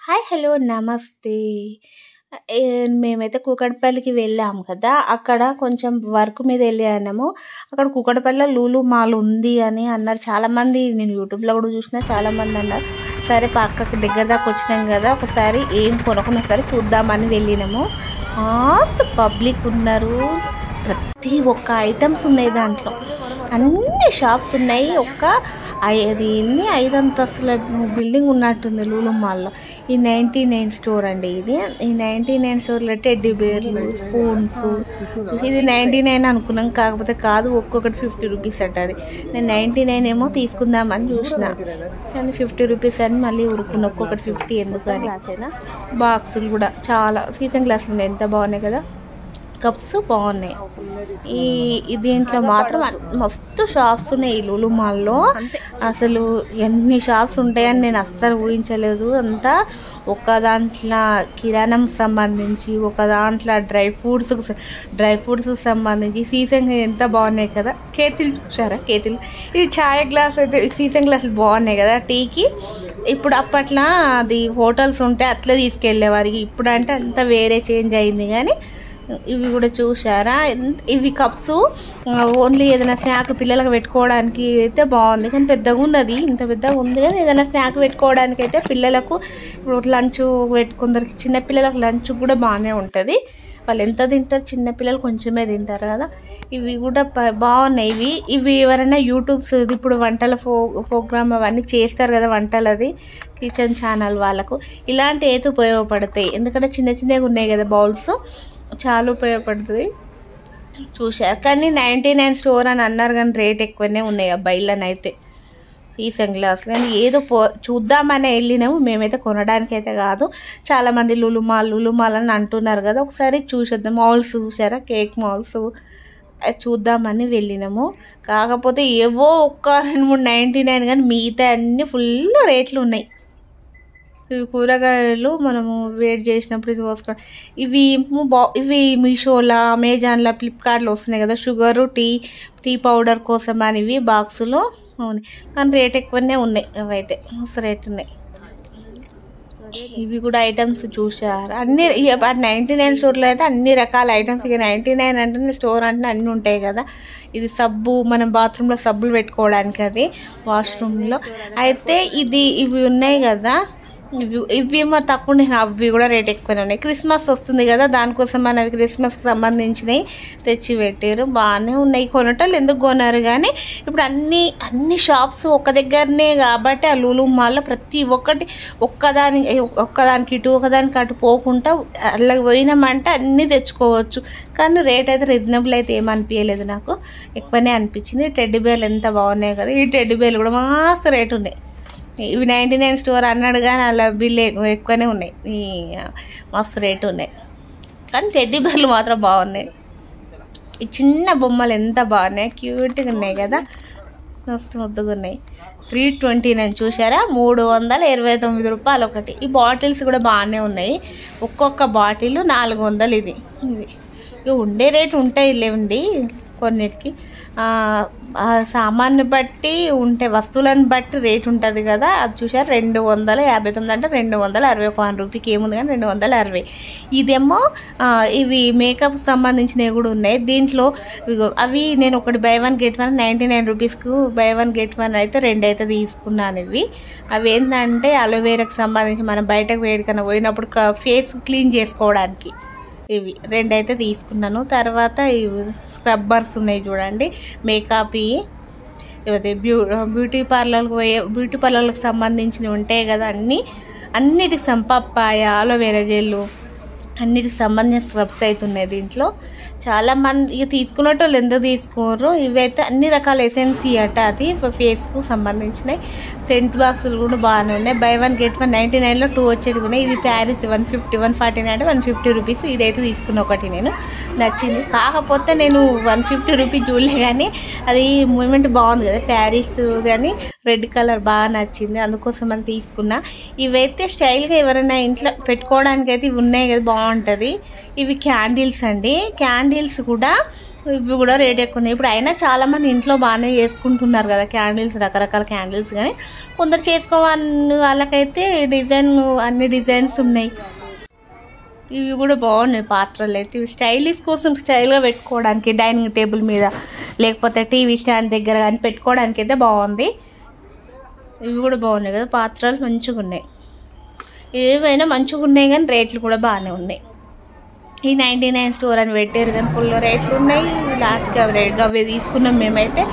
Hi hello నమస్తే. మేమైతే కూకట్పల్లికి వెళ్ళాము కదా, అక్కడ కొంచెం వర్క్ మీద వెళ్ళాము. అక్కడ కూకట్పల్లిలో లూలు మాల్ ఉంది అని అన్నారు చాలామంది. నేను యూట్యూబ్లో కూడా చూసిన, చాలామంది అన్నారు. సరే పక్కకి దగ్గర దాకా వచ్చినాం కదా, ఒకసారి ఏం కొనుక్కున్నా సరే చూద్దామని వెళ్ళినాము. మస్తు పబ్లిక్ ఉన్నారు, ప్రతి ఒక్క ఐటమ్స్ ఉన్నాయి దాంట్లో, అన్ని షాప్స్ ఉన్నాయి. అది ఎన్ని 5 అంతస్తుల బిల్డింగ్ ఉన్నట్టుంది లూలు మాల్లో. ఈ 99 స్టోర్ అండి ఇది. ఈ 99 స్టోర్లో టెడ్డీ బేర్లు, స్పూన్స్, ఇది 99 అనుకున్నాం, కాకపోతే కాదు, ఒక్కొక్కటి 50 రూపీస్ అట. అది నేను 99 ఏమో తీసుకుందామని చూసిన, కానీ 50 రూపీస్ అని మళ్ళీ ఉరుకున్నా. ఒక్కొక్కటి 50 ఎందుకు అని. బాక్సులు కూడా చాలా సీజన్ గ్లాసులు ఉన్నాయి, ఎంత బాగున్నాయి కదా, కప్స్ బాగున్నాయి. దీంట్లో మాత్రం మస్తు షాప్స్ ఉన్నాయి ఈ లూలు మాల్లో. అసలు ఎన్ని షాప్స్ ఉంటాయని నేను అస్సలు ఊహించలేదు. అంతా ఒక దాంట్లో కిరాణం సంబంధించి, ఒక దాంట్లో డ్రై ఫ్రూట్స్కి సంబంధించి సీజన్ ఎంత బాగున్నాయి కదా. కేతిలు చూసారా, కేతిలు, ఇది ఛాయ్ గ్లాస్ అయితే సీజన్ గ్లాసులు బాగున్నాయి కదా టీకి. ఇప్పుడు అప్పట్లో అది హోటల్స్ ఉంటే అట్లా తీసుకెళ్ళేవారికి, ఇప్పుడు అంటే అంతా వేరే చేంజ్ అయింది. కానీ ఇవి కూడా చూసారా, ఇవి కప్స్ ఓన్లీ ఏదైనా స్నాక్ పిల్లలకు పెట్టుకోవడానికి అయితే బాగుంది. కానీ పెద్దగా ఉన్నది, ఇంత పెద్దగా ఉంది కదా, ఏదైనా స్నాక్ పెట్టుకోవడానికి అయితే పిల్లలకు ఇప్పుడు లంచ్ కొందరికి చిన్నపిల్లలకు లంచ్ కూడా బాగానే ఉంటుంది. వాళ్ళు ఎంత తింటారు, చిన్నపిల్లలు కొంచెమే తింటారు కదా. ఇవి కూడా బాగున్నాయి. ఇవి ఎవరైనా యూట్యూబ్స్ ఇప్పుడు వంటల ప్రోగ్రామ్ అవన్నీ చేస్తారు కదా, వంటలది కిచెన్ ఛానల్ వాళ్ళకు ఇలాంటి అయితే ఉపయోగపడతాయి. ఎందుకంటే చిన్న చిన్నగా ఉన్నాయి కదా బౌల్స్, చాలా ఉపయోగపడుతుంది. చూశారు కానీ 99 స్టోర్ అని అన్నారు, కానీ రేట్ ఎక్కువనే ఉన్నాయి ఆ బయళ్ళనైతే సీజన్ గ్లాసులు. కానీ ఏదో చూద్దామని వెళ్ళినాము, మేమైతే కొనడానికి అయితే కాదు. చాలామంది లులు మాల్ అని అంటున్నారు కదా, ఒకసారి చూసేద్దాం. మాల్స్ చూసారా, కేక్ మాల్స్ చూద్దామని వెళ్ళినాము. కాకపోతే ఏవో ఒక్క 2-3 99, కానీ మిగతా అన్నీ ఫుల్ రేట్లు ఉన్నాయి. ఇవి కూరగాయలు మనము వేడి చేసినప్పుడు ఇది పోసుకోవడం. ఇవి మీషోలో, అమెజాన్లో, ఫ్లిప్కార్ట్లో వస్తున్నాయి కదా, షుగరు, టీ పౌడర్ కోసం అని ఇవి బాక్సులు ఉన్నాయి. కానీ రేట్ ఎక్కువనే ఉన్నాయి, అవైతే మస్తు రేట్ ఉన్నాయి. ఇవి కూడా ఐటమ్స్ చూసారు అన్ని. 99 స్టోర్లో అయితే అన్ని రకాల ఐటమ్స్. ఇక 99 అంటే స్టోర్ అంటే అన్నీ ఉంటాయి కదా. ఇది సబ్బు, మనం బాత్రూంలో సబ్బులు పెట్టుకోవడానికి, అది వాష్రూమ్లో అయితే. ఇవి ఉన్నాయి కదా, ఇవి ఏమో తక్కువ, అవి కూడా రేట్ ఎక్కువనే ఉన్నాయి. క్రిస్మస్ వస్తుంది కదా, దానికోసం అవి క్రిస్మస్కి సంబంధించినవి తెచ్చి పెట్టారు, బాగానే ఉన్నాయి. కొనటోళ్ళు ఎందుకు కొన్నారు, కానీ ఇప్పుడు అన్ని షాప్స్ ఒక దగ్గరనే కాబట్టి ఆ లూలు మాల్లో ప్రతి ఒక్కటి ఒక్కదానికి ఇటు ఒకదానికి అటు పోకుండా అలా పోయినామంటే అన్నీ తెచ్చుకోవచ్చు. కానీ రేట్ అయితే రీజనబుల్ అయితే ఏమనిపించలేదు, నాకు ఎక్కువనే అనిపించింది. టెడ్డీ బేర్లు ఎంత బాగున్నాయి కదా, ఈ టెడ్డీ బేర్లు కూడా మస్తు రేటు ఉన్నాయి. ఇవి 99 స్టోర్ అన్నాడు, కానీ అలా బిల్లు ఎక్కువనే ఉన్నాయి, మస్తు రేటు ఉన్నాయి. కానీ టెడ్డీ బేర్లు మాత్రం బాగున్నాయి. ఈ చిన్న బొమ్మలు ఎంత బాగున్నాయి, క్యూట్గా ఉన్నాయి కదా, మస్తు ముద్దుగా ఉన్నాయి. 329 చూసారా, 329 రూపాయలు ఒకటి. ఈ బాటిల్స్ కూడా బాగానే ఉన్నాయి, ఒక్కొక్క బాటిల్ 400. ఇవి ఉండే రేటు ఉంటాయి లేవండి కొన్నిటికి. సామాన్ని బట్టి ఉంటే, వస్తువులను బట్టి రేటు ఉంటుంది కదా. అది చూసారు 259 అంటే 261 రూపాయకి ఏముంది, కానీ 260. ఇదేమో ఇవి మేకప్ సంబంధించినవి కూడా ఉన్నాయి దీంట్లో. అవి నేను ఒకటి బై 1 గెట్ 1 99 రూపీస్కు బై 1 గెట్ 1 అయితే 2 అయితే తీసుకున్నాను. అవి ఏంటంటే అలోవేరాకి సంబంధించి, మనం బయటకు వేడికన్నా పోయినప్పుడు ఫేస్ క్లీన్ చేసుకోవడానికి ఇవి 2 అయితే తీసుకున్నాను. తర్వాత స్క్రబ్బర్స్ ఉన్నాయి చూడండి, మేకప్ ఇవి బ్యూటీ పార్లర్కి సంబంధించినవి ఉంటాయి కదా, అన్నిటికి పప్పాయ, అలోవేరా జెల్లు, అన్నిటికి సంబంధించిన స్క్రబ్స్ అయితే ఉన్నాయి దీంట్లో. చాలామంది ఇక తీసుకునేటోళ్ళు ఎందుకు తీసుకోరు. ఇవైతే అన్ని రకాల ఎసెన్సీ అట, అది ఫేస్కు సంబంధించినవి. సెంట్ బాక్సులు కూడా బాగానే ఉన్నాయి. బై 1 గెట్ 1 99లో 2 వచ్చేవి ఉన్నాయి. ఇది ప్యారిస్ 150, 149 అంటే 150 రూపీస్. ఇదైతే తీసుకున్న ఒకటి నేను నచ్చింది. కాకపోతే నేను 150 రూపీస్ చూడలే, కానీ అది మూమెంట్ బాగుంది కదా ప్యారిస్, కానీ రెడ్ కలర్ బాగా నచ్చింది, అందుకోసం అని తీసుకున్నా. ఇవైతే స్టైల్గా ఎవరైనా ఇంట్లో పెట్టుకోవడానికి అయితే ఇవి ఉన్నాయి కదా, బాగుంటుంది. ఇవి క్యాండిల్స్ అండి. క్యాండిల్స్ కూడా ఇవి కూడా రేట్ ఎక్కువ ఉన్నాయి. ఇప్పుడు అయినా చాలామంది ఇంట్లో బాగానే చేసుకుంటున్నారు కదా క్యాండిల్స్, రకరకాల క్యాండిల్స్. కానీ కొందరు చేసుకోవాలని వాళ్ళకైతే అన్ని డిజైన్స్ ఉన్నాయి. ఇవి కూడా బాగున్నాయి పాత్రలు అయితే. ఇవి స్టైలిష్ కోసం స్టైల్గా పెట్టుకోవడానికి డైనింగ్ టేబుల్ మీద లేకపోతే టీవీ స్టాండ్ దగ్గర కానీ పెట్టుకోవడానికి అయితే బాగుంది. ఇవి కూడా బాగున్నాయి కదా పాత్రలు, మంచిగా ఉన్నాయి. ఏవైనా మంచిగా ఉన్నాయి కానీ రేట్లు కూడా బాగానే ఉన్నాయి. ఈ 99 స్టోర్ అని పెట్టారు కానీ ఫుల్ రేట్లు ఉన్నాయి. లాస్ట్గా అవి తీసుకున్నాం. మేమైతే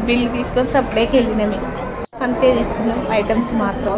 బిల్లు తీసుకొని సప్లైకి వెళ్ళినాం, మేము అంతే తీసుకున్నాం ఐటమ్స్ మాత్రం.